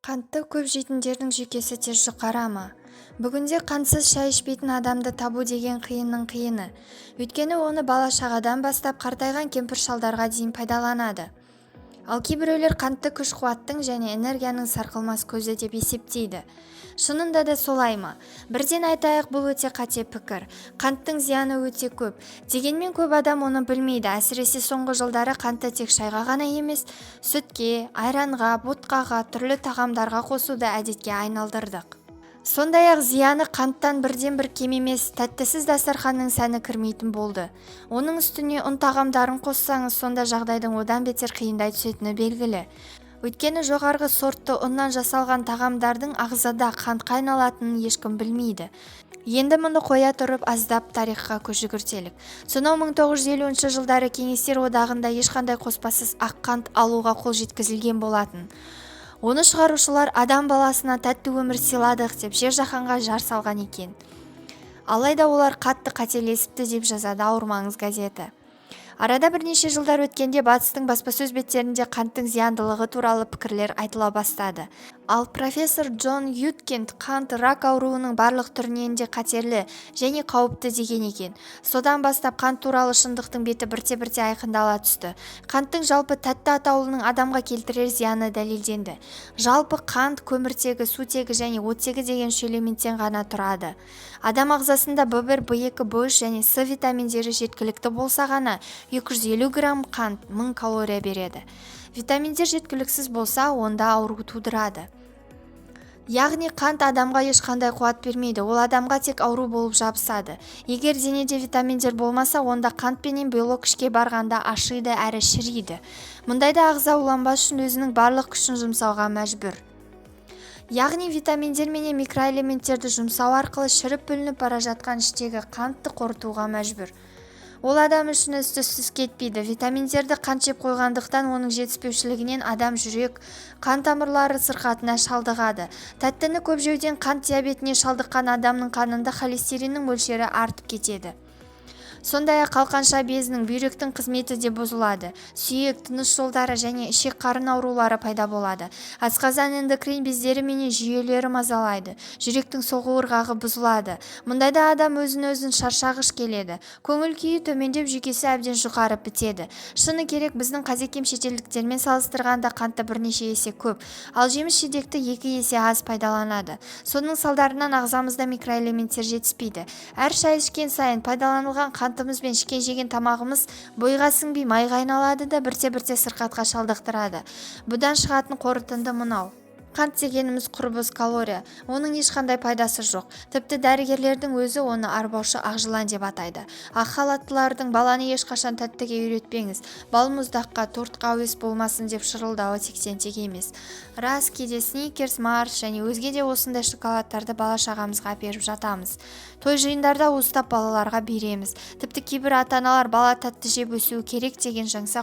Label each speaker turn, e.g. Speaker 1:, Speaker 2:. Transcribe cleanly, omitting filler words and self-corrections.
Speaker 1: Қантты көп жейтіндердің жүйкесі тез жұқара ма? Бүгінде қантсыз шай ішпейтін адамды табу деген қиынның қиыны. Өйткені оны бала-шағадан бастап қартайған кемпір-шалдарға дейін пайдаланады. Ал кейбіреулер қантты күш-қуаттың және энергияның сарқылмас көзі деп есептейді. Шынында да солай ма? Бірден айтайық, бұл өте қате пікір. Қанттың зияны өте көп. Дегенмен көп адам оны білмейді. Әсіресе соңғы жылдары қантты тек шайға ғана емес, сүтке, айранға, ботқаға, түрлі тағамдарға қосуды әдетке айналдырдық. Сондай-ақ зияны қанттан бірден-бір кем емес, тәттісіз дастарханның сәні кірмейтін болды. Оның үстіне ұн тағамдарын қоссаңыз, сонда жағдайдың одан бетер қиындай түсетіні белгілі. Өйткені жоғарғы сортты ұннан жасалған тағамдардың ағзада қантқа айналатынын ешкім білмейді. Енді мұны қоя тұрып аздап тарихқа көз жүгіртелік. Сонау 1950 жылдары Кеңестер одағында ешқандай қоспасыз ақ қант алуға қол жеткізілген болатын. Оны шығарушылар адам баласына тәтті өмір сыйладық деп жер жаһанға жар салған екен. Алайда олар қатты қателесіпті деп жазады Ауырмаңыз газеті. Арада бірнеше жылдар өткенде батыстың баспасөз беттерінде қанттың зияндылығы туралы пікірлер айтыла бастады. Ал профессор Джон Юткинд қант рак ауруының барлық түрінен де қатерлі және қауіпті деген екен. Содан бастап қант туралы шындықтың беті бірте-бірте айқындала түсті. Қанттың жалпы тәтті атаулының адамға келтірер зияны дәлелденді. Жалпы қант көміртегі, сутегі және оттегі деген үш элементтен ғана тұрады. Адам ағзасында В1, В2, В3 және С витаминдері жеткілікті болса ғана 250 грамм қант 1000 калория береді. Витаминдер жеткіліксіз болса, онда ауру тудырады. Яғни қант адамға ешқандай қуат бермейді, ол адамға тек ауру болып жабысады. Егер денеде витаминдер болмаса, онда қант пенен белок ішке барғанда ашиды әрі шірейді. Мұндайда ағза уланбас үшін өзінің барлық күшін жұмсауға мәжбүр. Яғни витаминдер менен микроэлементтерді жұмсау арқылы шіріп бүлініп бара жатқан іштегі қантты қорытуға мәжбүр. Ол адам үшін із-түзсіз кетпейді. Витаминдерді қант жеп қойғандықтан оның жетіспеушілігінен адам жүрек, қан тамырлары сырқатына шалдығады. Тәттіні көп жеуден қант диабетіне шалдыққан адамның қанында холестериннің мөлшері артып кетеді. Сондай-ақ қалқанша безінің, бүйректің қызметі де бұзылады. Сүйек, тыныс жолдары және ішек-қарын аурулары пайда болады. Асқазан, эндокрин бездері менен жүйелері мазалайды. Жүректің соғу ырғағы бұзылады. Мұндайда адам өзін шаршағыш келеді. Көңіл-күйі төмендеп, жүйкесі әбден жұқарып бітеді. Шыны керек, біздің қазекем шетелдіктермен салыстырғанда қантты бірнеше есе көп, ал жеміс-жидекті 2 есе аз пайдаланады. Соның салдарынан ағзамызда микроэлементтер жетіспейді. Әр шай ішкен сайын пайдаланылған қантымыз бен ішкен жеген тамағымыз бойға сіңбей майға айналады да бірте-бірте сырқатқа шалдықтырады. Бұдан шығатын қорытынды мынау. Қант дегеніміз құрбыз калория, оның ешқандай пайдасы жоқ. Тіпті дәрігерлердің өзі оны арбаушы ақжылан деп атайды. Ақ халаттылардың баланы ешқашан тәттіге үйретпеңіз, балмұздаққа, тортқа әуес болмасын деп шырылдауы тектен-тек емес. Рас, кейде сникерс, марс және өзге де осындай шоколадтарды бала-шағамызға беріп жатамыз. Той жиындарда уыстап балаларға береміз. Тіпті кейбір ата-аналар бала тәтті жеп өсуі керек деген жаңсақ